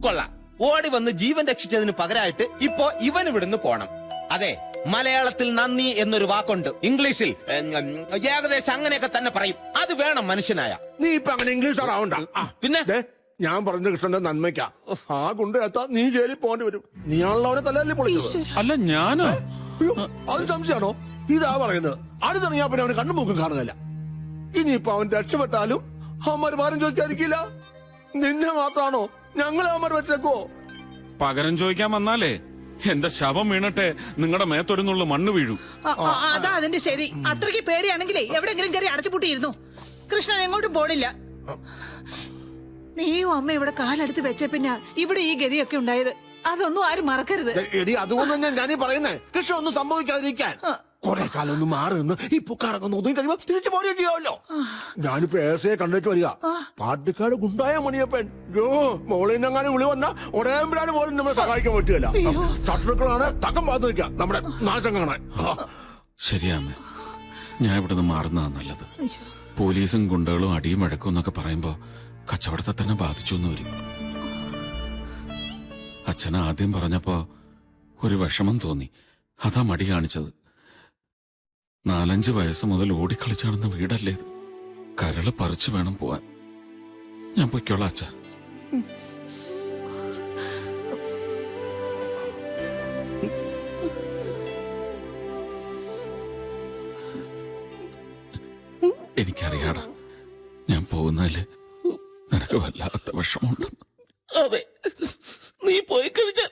കൊള്ളാം. ഓടി വന്ന് ജീവൻ രക്ഷിച്ചതിന് പകരമായിട്ട് ഇപ്പോ ഇവൻ ഇവിടുന്ന് പോണം. അതെ, മലയാളത്തിൽ നന്ദി എന്നൊരു വാക്കുണ്ട്. ഇംഗ്ലീഷിൽ ഏകദേശം അങ്ങനെയൊക്കെ തന്നെ പറയും. അത് വേണം മനുഷ്യനായ. നീ ഇപ്പൊ അങ്ങനെ ഇംഗ്ലീഷ് ആവണ്ട. പിന്നെ ഞാൻ പറഞ്ഞ കൃഷ്ണന്റെ നന്മയ്ക്കാ. ആ കൊണ്ടെത്താ നീ ജയിലിൽ പോകേണ്ടി വരും. നീയാണല്ലോ അവനെ തലയിൽ പൊളിച്ചത്. അല്ല ഞാനോ? അത് സംശയമാണോ? ഇതാ പറയുന്നത്. അടുത്താണ് ഞാൻ പിന്നെ അവന് കണ്ണുമൂക്കും കാണുകയില്ല. ഇനിയിപ്പൊ അവൻ രക്ഷപ്പെട്ടാലും അവന്മാർ ഭാരം ചോദിക്കാതിരിക്കില്ല. നിന്നെ മാത്രാണോ ഞങ്ങളെ അവന്മാർ വെച്ചേക്കോ? പകരം ചോദിക്കാൻ വന്നാലേ എന്റെ ശവം വീണട്ടെ നിങ്ങളുടെ മേത്തൊരുന്നുള്ള മണ്ണ് വീഴും. അതാ അതിന്റെ ശരി. അത്രയ്ക്ക് പേടിയാണെങ്കിലേ എവിടെങ്കിലും കയറി അടച്ചുപൂട്ടിയിരുന്നു. കൃഷ്ണൻ എങ്ങോട്ടും പോണില്ല. നീയും അമ്മ ഇവിടെ കാലെടുത്ത് വെച്ച പിന്നെ ഇവിടെ ഈ ഗതിയൊക്കെ ഉണ്ടായത്. അതൊന്നും ആരും മറക്കരുത്. എടി, അതുകൊണ്ട് തന്നെ ഞാനീ പറയുന്നേ, കൃഷ്ണ ഒന്നും സംഭവിക്കാതിരിക്കാൻ കൊറേ കാലം ഒന്ന് മാറി നിന്ന് ഈ പുക്കാറൊക്കെ ഒതുങ്ങി കഴിയുമ്പോ തിരിച്ചു പോരുകയൊക്കെ ചെയ്യാമല്ലോ. ഞാനിപ്പോ ഏസയെ കണ്ടിട്ട് വരിക. പാട്ടിക്കാട് ഗുണ്ടായ മണിയപ്പൻ മോളിൽ നിന്നെങ്ങാനും വിളി വന്ന ഉടയമ്പരാന് പോലും നമ്മളെ സഹായിക്കാൻ പറ്റുകയില്ല. ശത്രുക്കളാണ് തക്കം പാത്ത് നിൽക്കുക നമ്മുടെ നാശം കാണാൻ. ശരിയാമ്മ, ഞാൻ ഇവിടുന്ന് മാറുന്നതാ നല്ലത്. പോലീസും ഗുണ്ടകളും അടിയും വഴക്കും എന്നൊക്കെ പറയുമ്പോ കച്ചവടത്തെ തന്നെ ബാധിച്ചു എന്ന് വരും. അച്ഛൻ ആദ്യം പറഞ്ഞപ്പോ ഒരു വിഷമം തോന്നി. അതാ മടി കാണിച്ചത്. 4-5 വയസ്സ് മുതൽ ഓടിക്കളിച്ചാണെന്ന വീടല്ലേ ഇത്. കരള് പറിച്ചു വേണം പോവാൻ. ഞാൻ പൊയ്ക്കോളാം അച്ഛ. എനിക്കറിയാടാ, ഞാൻ പോകുന്നതില് നിനക്ക് വല്ലാത്ത വിഷമമുണ്ടെന്ന്. അതെ, നീ പോയി കഴിഞ്ഞാൽ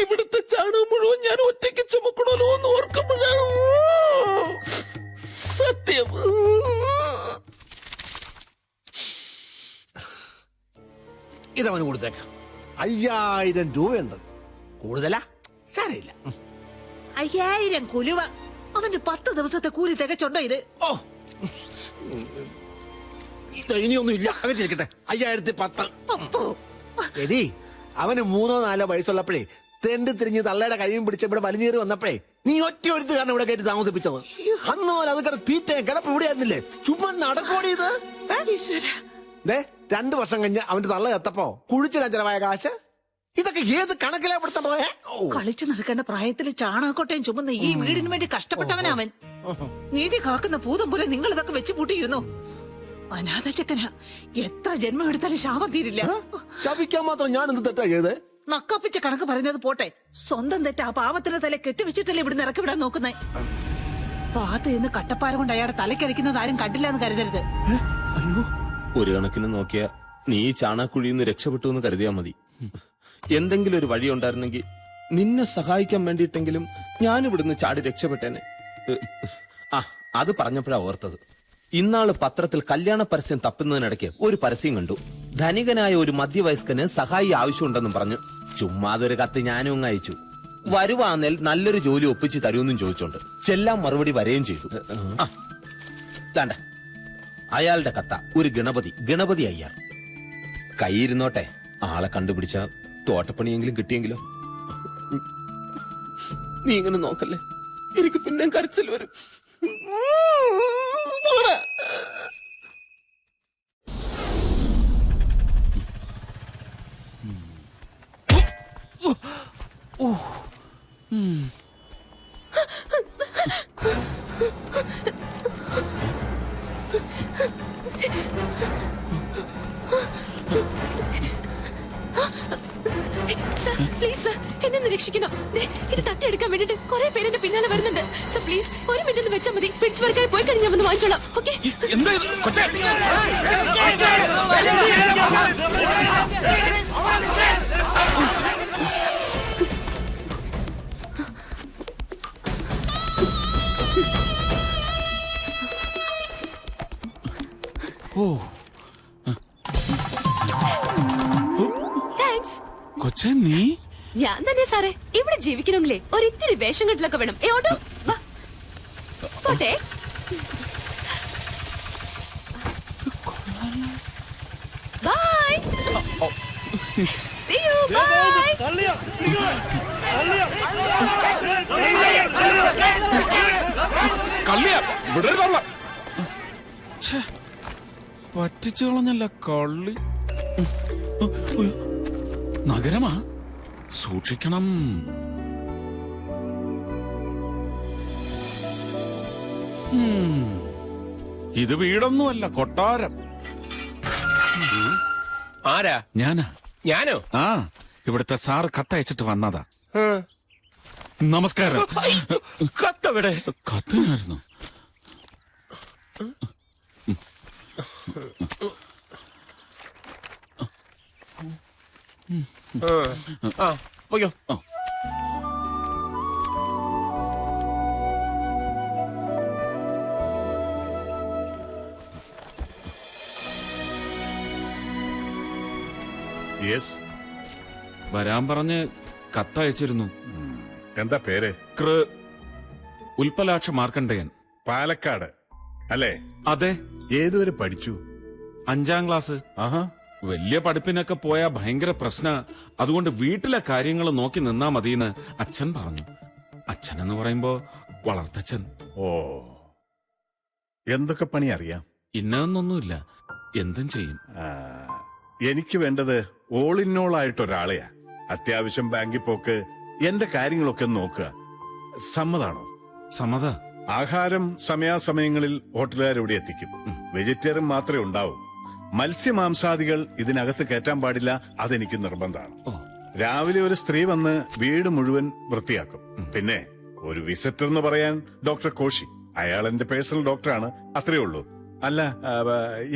ഇവിടുത്തെ ചാണകം മുഴുവൻ ഞാൻ ഒറ്റയ്ക്ക് ചുമക്കണല്ലോ എന്ന് ഓർക്കുമ്പോഴാണ് സത്യം. ഇതവന് കൊടുത്തേക്കാം. 5000 രൂപയുണ്ട്. കൂടുതലാ സാരയില്ല. 5000 കുലുവ. അവന്റെ 10 ദിവസത്തെ കൂലി തികച്ചുണ്ടോ ഇത്? ഓ, ഇനിയൊന്നും ഇല്ല. അവരിക്കട്ടെ 5010. എടി, അവന് 3-4 വയസ്സുള്ളപ്പോഴേ തെണ്ടി തിരിഞ്ഞ് തള്ളയുടെ കൈയും പിടിച്ച് ഇവിടെ വലിഞ്ഞേറി വന്നപ്പോഴേ നീ ഒറ്റ ഒരുത്ത് കാരണം ഇവിടെ കയറ്റി താമസിപ്പിച്ചത്. അന്ന് പോലെ അത് കിടന്ന് തീറ്റ കിടപ്പ് ഇവിടെ ആയിരുന്നില്ലേ? ചുമ്മാ നടക്കോടി ഇത്. 2 വർഷം കഴിഞ്ഞ് അവന്റെ തള്ള എത്തപ്പോ കുഴിച്ചിടാൻ ചെലവായ കാശ് ഇതൊക്കെ ഏത് കണക്കിലാ പെടുത്തണ്ടേ? കളിച്ചു നടക്കേണ്ട പ്രായത്തിൽ ചാണകക്കൊട്ടയും ചുമന്ന് ഈ വീടിന് വേണ്ടി കഷ്ടപ്പെട്ടവനവൻ. നീതി കാക്കുന്ന ഭൂതം പോലെ നിങ്ങൾ ഇതൊക്കെ വെച്ച് പൂട്ടിയിരുന്നു. അനാഥ ചെക്കന എത്ര ജന്മം എടുത്താലും ശാപം തീരില്ല. ശപിക്കാൻ മാത്രം ഞാൻ എന്ത് തെറ്റാ ചെയ്തേ? നക്കാപ്പിച്ച കണക്ക് പറയുന്നത് പോട്ടെ, സ്വന്തം തെറ്റ് ആ പാവത്തിന്റെ തല കെട്ടിവെച്ചിട്ടല്ലേ ഇവിടെ ഇറക്കിവിടാൻ നോക്കുന്നേ. പാത്ത് നിന്ന് കട്ടപ്പാര കൊണ്ട് അയാളുടെ തലക്കടിക്കുന്നത് ആരും കണ്ടില്ല എന്ന് കരുതരുത്. ഒരു കണക്കിന് നോക്കിയ നീ ചാണകക്കുഴിയിൽ നിന്ന് രക്ഷപ്പെട്ടു എന്ന് കരുതിയാ മതി. എന്തെങ്കിലും ഒരു വഴി ഉണ്ടായിരുന്നെങ്കിൽ നിന്നെ സഹായിക്കാൻ വേണ്ടിയിട്ടെങ്കിലും ഞാൻ ഇവിടുന്ന് ചാടി രക്ഷപ്പെട്ടേനെ. അത് പറഞ്ഞപ്പോഴാ ഓർത്തത്. ഇന്നാള് പത്രത്തിൽ കല്യാണ പരസ്യം തപ്പുന്നതിനിടയ്ക്ക് ഒരു പരസ്യം കണ്ടു. ധനികനായ ഒരു മധ്യവയസ്കന് സഹായി ആവശ്യമുണ്ടെന്നും പറഞ്ഞു. ചുമ്മാതൊരു കത്ത് ഞാനും അങ്ങ് അയച്ചു. വരുവാന്നേൽ നല്ലൊരു ജോലി ഒപ്പിച്ച് തരുമെന്നും ചോദിച്ചോണ്ട് ചെല്ലാൻ മറുപടി വരെയും ചെയ്തു. താണ്ട അയാളുടെ കത്ത ഒരു ഗണപതി അയ്യാർ. കൈയിരുന്നോട്ടെ, ആളെ കണ്ടുപിടിച്ച തോട്ടപ്പണിയെങ്കിലും കിട്ടിയെങ്കിലോ. നീ ഇങ്ങനെ നോക്കല്ലേ, എനിക്ക് പിന്നെ കരച്ചിൽ വരും. പ്ലീസ് എന്നെ രക്ഷിക്കണം. ഇത് തട്ടിയെടുക്കാൻ വേണ്ടിട്ട് കുറെ പേര് എന്റെ പിന്നാലെ വരുന്നുണ്ട്. സോ പ്ലീസ് ഒരു മിനിറ്റ് വെച്ചാൽ മതി. പിടിച്ചു പറിക്കാൻ പോയി കഴിഞ്ഞാൽ വന്ന് വാങ്ങിച്ചോളാം. ഓക്കെ? കൊച്ചേ, നീ? ഞാൻ തന്നെ സാറേ. ഇവിടെ ജീവിക്കണമെങ്കിലേ ഒരിത്തിരി വേഷം കെട്ടിലൊക്കെ വേണം. ഓട്ടോ പോട്ടെ. ബൈ. See you. Bye. പറ്റിച്ചു കളഞ്ഞല്ല കള്ളി. നഗരമാ? സൂക്ഷിക്കണം. ഇത് വീടൊന്നുമല്ല, കൊട്ടാരം. ആരാ? ഞാനാ. ഞാനോ? ആ, ഇവിടുത്തെ സാറ് കത്തയച്ചിട്ട് വന്നതാ. നമസ്കാരം. കത്തവിടെ? കത്തിനായിരുന്നു. പോയോ? യെസ്. വരാൻ പറഞ്ഞ് കത്തയച്ചിരുന്നു. എന്താ പേര്? ഉൽപ്പലാക്ഷ മാർക്കണ്ഡേയൻ. പാലക്കാട് അല്ലേ? അതെ. ഏതുവരെ പഠിച്ചു? 5ാം ക്ലാസ്. ആഹാ. വലിയ പഠിപ്പിനൊക്കെ പോയാ ഭയങ്കര പ്രശ്ന. അതുകൊണ്ട് വീട്ടിലെ കാര്യങ്ങൾ നോക്കി നിന്നാ മതിയെന്ന് അച്ഛൻ പറഞ്ഞു. അച്ഛൻ എന്ന് പറയുമ്പോ വളർത്തച്ഛൻ. ഓ, എന്തൊക്കെ പണി അറിയാം? ഇന്നതൊന്നൊന്നുമില്ല, എന്തും ചെയ്യും. എനിക്ക് വേണ്ടത് ഓൾ ഇൻ ഓൾ ആയിട്ട് ഒരാളെയാ. അത്യാവശ്യം ബാങ്കിൽ പോക്ക്, എന്റെ കാര്യങ്ങളൊക്കെ നോക്കുക. സമ്മതാണോ? സമ്മത. ആഹാരം സമയാസമയങ്ങളിൽ ഹോട്ടലുകാർ ഇവിടെ എത്തിക്കും. വെജിറ്റേറിയൻ മാത്രമേ ഉണ്ടാവൂ. മത്സ്യമാംസാദികൾ ഇതിനകത്ത് കയറ്റാൻ പാടില്ല, അതെനിക്ക് നിർബന്ധമാണ്. രാവിലെ ഒരു സ്ത്രീ വന്ന് വീട് മുഴുവൻ വൃത്തിയാക്കും. പിന്നെ ഒരു വിസിറ്റർ എന്ന് പറയാൻ ഡോക്ടർ കോശി, അയാൾ എന്റെ പേഴ്സണൽ ഡോക്ടറാണ്. അത്രേ ഉള്ളൂ. അല്ല,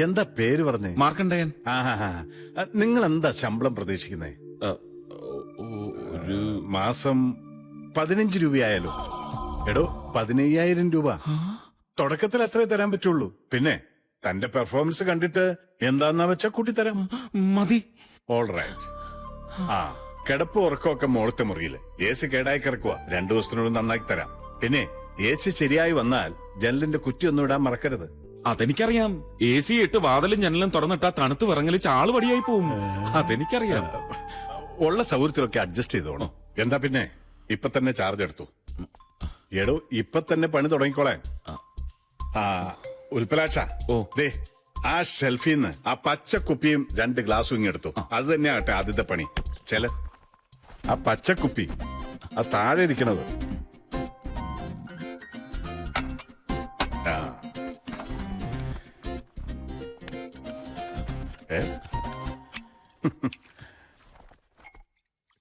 എന്താ പേര് പറഞ്ഞേ? മാർക്കണ്ഡേയൻ. നിങ്ങൾ എന്താ ശമ്പളം പ്രതീക്ഷിക്കുന്നേ? ഒരു മാസം 15 രൂപയായാലോ? എടോ, 15,000 രൂപ തുടക്കത്തിൽ അത്രേ തരാൻ പറ്റുള്ളൂ. പിന്നെ തന്റെ പെർഫോമൻസ് കണ്ടിട്ട് എന്താന്നാ വെച്ചാ കൂട്ടിത്തരാം. മതി. All right. ആ, കിടപ്പ് ഉറക്കമൊക്കെ മോളത്തെ മുറിയില്. AC കേടായി കിടക്കുക, 2 ദിവസത്തിനോട് നന്നാക്കി തരാം. പിന്നെ AC ശരിയായി വന്നാൽ ജനലിന്റെ കുറ്റിയൊന്നും ഇടാൻ മറക്കരുത്. അതെനിക്കറിയാം. AC ഇട്ട് വാതിലും ജനലും തുറന്നിട്ടാ തണുത്ത് വിറങ്ങലിച്ച് ആള് വടിയായി പോവും. അതെനിക്കറിയാം. ഉള്ള സൗകര്യത്തിലൊക്കെ അഡ്ജസ്റ്റ് ചെയ്തോണം. എന്താ പിന്നെ ഇപ്പൊ തന്നെ ചാർജ് എടുത്തു. എടോ, ഇപ്പൊ തന്നെ പണി തുടങ്ങിക്കോളാൻ. ഉൽപ്പലാക്ഷ, ദേ ആ ഷെൽഫിന്ന് ആ പച്ച കുപ്പിയും 2 ഗ്ലാസും ഇങ്ങെടുത്തു. അത് തന്നെയാട്ടെ ആദ്യത്തെ പണി. ചെല ആ പച്ചക്കുപ്പി ആ താഴെ ഇരിക്കണത്.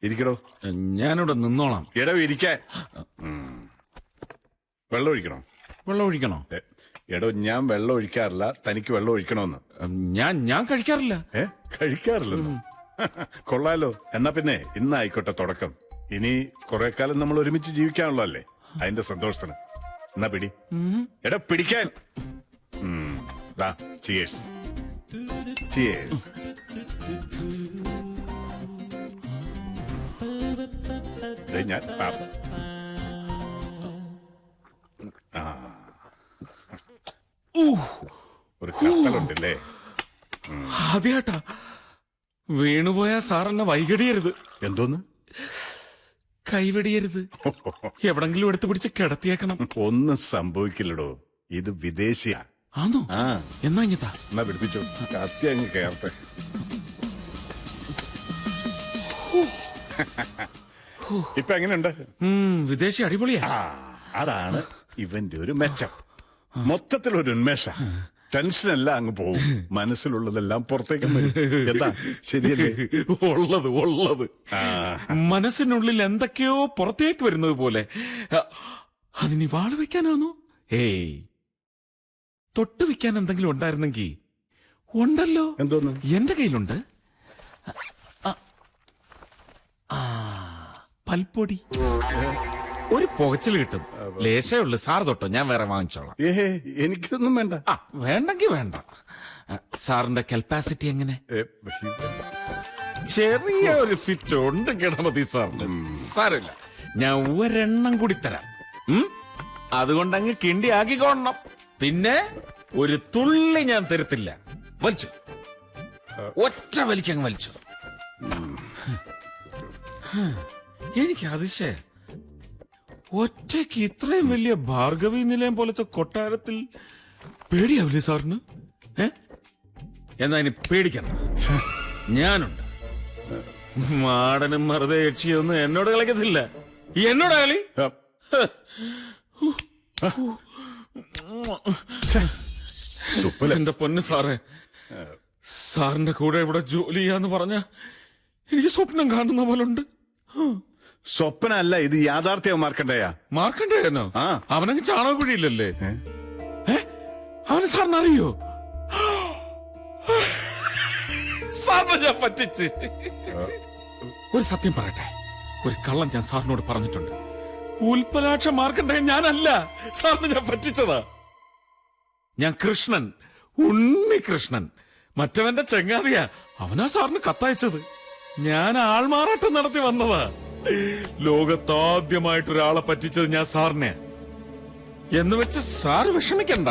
ഇരിക്കടോ. ഞാനിവിടെ നിന്നോളാം. എടോ, ഇരിക്കാൻ. വെള്ളം ഒഴിക്കണോ? വെള്ളം ഒഴിക്കണോ? എടോ, ഞാൻ വെള്ളം ഒഴിക്കാറില്ല, തനിക്ക് വെള്ളം ഒഴിക്കണോന്ന്. ഞാൻ കഴിക്കാറില്ല. കഴിക്കാറില്ലെന്നോ? കൊള്ളാലോ. എന്നാ പിന്നെ ഇന്നായിക്കോട്ടെ തുടക്കം. ഇനി കുറെ കാലം നമ്മൾ ഒരുമിച്ച് ജീവിക്കാനുള്ള അല്ലേ, അതിന്റെ സന്തോഷത്തിന്. എന്നാ പിടി. എടാ, പിടിക്കാൻ. ചിയേഴ്സ്. ചിയേഴ്സ്. ഞാൻ ഒരു കത്തലുണ്ടല്ലേ? അതെയാട്ടാ. വീണുപോയ സാറെന്നെ വൈകടിയരുത്. എന്തോന്ന്? കൈവെടിയരുത്. എവിടെങ്കിലും എടുത്തു പിടിച്ച് കിടത്തിയേക്കണം. ഒന്നും സംഭവിക്കില്ലടോ, ഇത് വിദേശിയാ. ആണോ? എന്നാ ഇങ്ങത്താ. എന്നാ പിടിപ്പിച്ചോ, കത്തി അങ്ങ് കയറട്ടെ. ഇപ്പൊ എങ്ങനെയുണ്ട്? വിദേശി അടിപൊളിയാ. അതാണ് ഇവന്റെ ഒരു മെച്ചം. മൊത്തത്തിൽ ഒരു ഉന്മേഷ. ടെൻഷനെല്ലാം അങ്ങ് പോകും, മനസ്സിലുള്ളതെല്ലാം പുറത്തേക്ക് വരും. എന്താ, ശരിയല്ലേ? ഉള്ളത് മനസ്സിനുള്ളിൽ എന്തൊക്കെയോ പുറത്തേക്ക് വരുന്നത് പോലെ. അതിനി വാള് വെക്കാനാണോ? ഏയ്, തൊട്ട് വെക്കാൻ എന്തെങ്കിലും ഉണ്ടായിരുന്നെങ്കിൽ. ഉണ്ടല്ലോ. എന്തോന്ന്? എന്റെ കയ്യിലുണ്ട്. പൽപ്പൊടി. ഒരു പുകച്ചിൽ കിട്ടും. ലേശേ ഉള്ളു. സാർ തൊട്ടോ, ഞാൻ വേറെ വാങ്ങിച്ചോളാം. എനിക്കിതൊന്നും വേണ്ട. വേണ്ടെങ്കി വേണ്ട. സാറിന്റെ കപ്പാസിറ്റി എങ്ങനെ? ചെറിയ ഒരു ഫിറ്റ് ഉണ്ട് ഗണപതി സാറിന്. സാരമില്ല, ഞാൻ ഒരെണ്ണം കൂടി തരാം. അതുകൊണ്ടങ്ങ് കിണ്ടി ആക്കിക്കോണം. പിന്നെ ഒരു തുള്ളി ഞാൻ തരത്തില്ല. വലിച്ചു, ഒറ്റ വലിക്കങ്ങ് വലിച്ചു. എനിക്ക് അതിശയം, ഒറ്റയ്ക്ക് ഇത്രയും വലിയ ഭാർഗവി നിലയം പോലത്തെ കൊട്ടാരത്തിൽ പേടിയാവില്ലേ സാറിന്? എന്നാ ഇനി പേടിക്കണ്ട, ഞാനുണ്ട്. മാടനും വെറുതെ യക്ഷിയൊന്നും എന്നോട് കളിക്കത്തില്ല. എന്നോട് കളി. എന്റെ പൊന്ന് സാറേ, സാറിന്റെ കൂടെ ഇവിടെ ജോലി ചെയ്യാന്ന് പറഞ്ഞ എനിക്ക് സ്വപ്നം കാണുന്ന പോലുണ്ട്. സ്വപ്നല്ല, ഇത് യാഥാർത്ഥ്യം മാർക്കണ്ടേയാ. മാർക്കണ്ടേയനോ? ആ. അവനങ്ങ് ചാണകക്കുഴിയില്ലല്ലേ? അവന് സാറിന് അറിയോ? സാറിനെ ഞാൻ പറ്റിച്ച്. ഒരു സത്യം പറയട്ടെ, ഒരു കള്ളം ഞാൻ സാറിനോട് പറഞ്ഞിട്ടുണ്ട്. ഉൽപ്പലാക്ഷ മാർക്കണ്ടേയൻ ഞാനല്ല, സാറിന് ഞാൻ പറ്റിച്ചതാ. ഞാൻ കൃഷ്ണൻ, ഉണ്ണികൃഷ്ണൻ, മറ്റവന്റെ ചെങ്ങാതിയാ. അവനാ സാറിന് കത്തയച്ചത്. ഞാൻ ആൾമാറാട്ടം നടത്തി വന്നതാ. ലോകത്താദ്യമായിട്ടൊരാളെ പറ്റിച്ചത് ഞാൻ സാറിനെ. എന്ന് വെച്ച് സാറ് വിഷമിക്കണ്ട.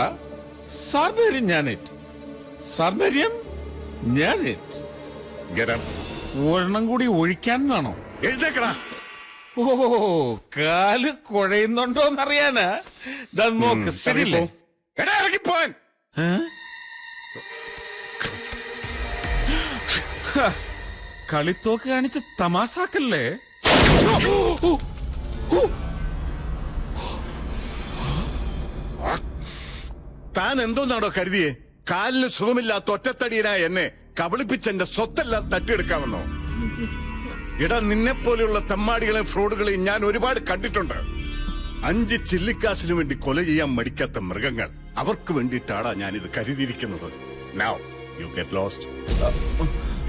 സാറിന്റെ കാര്യം ഞാനേറ്റ്. സാറിന്റെ കാര്യം ഞാനേറ്റ്. ഒരെണ്ണം കൂടി ഒഴിക്കാനാണോ? എഴുതേക്കടാ. ഓ, കാല് കുഴയുന്നുണ്ടോന്നറിയാനാ. നോക്ക്, ശരിയല്ലേ? എടാ, ഇറങ്ങിപ്പോൻ. കളിത്തോക്ക് കാണിച്ച് തമാസാക്കല്ലേ? താൻ എന്തോന്നാണോ കരുതിയേ? കാലിന് സുഖമില്ലാത്ത ഒറ്റത്തടിയനായ എന്നെ കബളിപ്പിച്ചെന്റെ സ്വത്തെല്ലാം തട്ടിയെടുക്കാമെന്നോ? ഇടാ, നിന്നെ പോലെയുള്ള തെമ്മാടികളെയും ഫ്രോഡുകളെയും ഞാൻ ഒരുപാട് കണ്ടിട്ടുണ്ട്. 5 ചില്ലിക്കാശിനു വേണ്ടി കൊല ചെയ്യാൻ മടിക്കാത്ത മൃഗങ്ങൾ. അവർക്ക് വേണ്ടിയിട്ടാണ് ഞാൻ ഇത് കരുതിയിരിക്കുന്നത്. Now you get lost.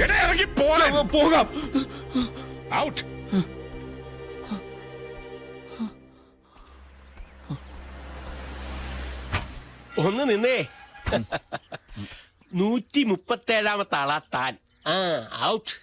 എടാ, ഇറങ്ങി പോകാം. ഔട്ട്. ഒന്ന് നിന്നേ. 137ാമത്തെ ആളാ താൻ. ഔട്ട്.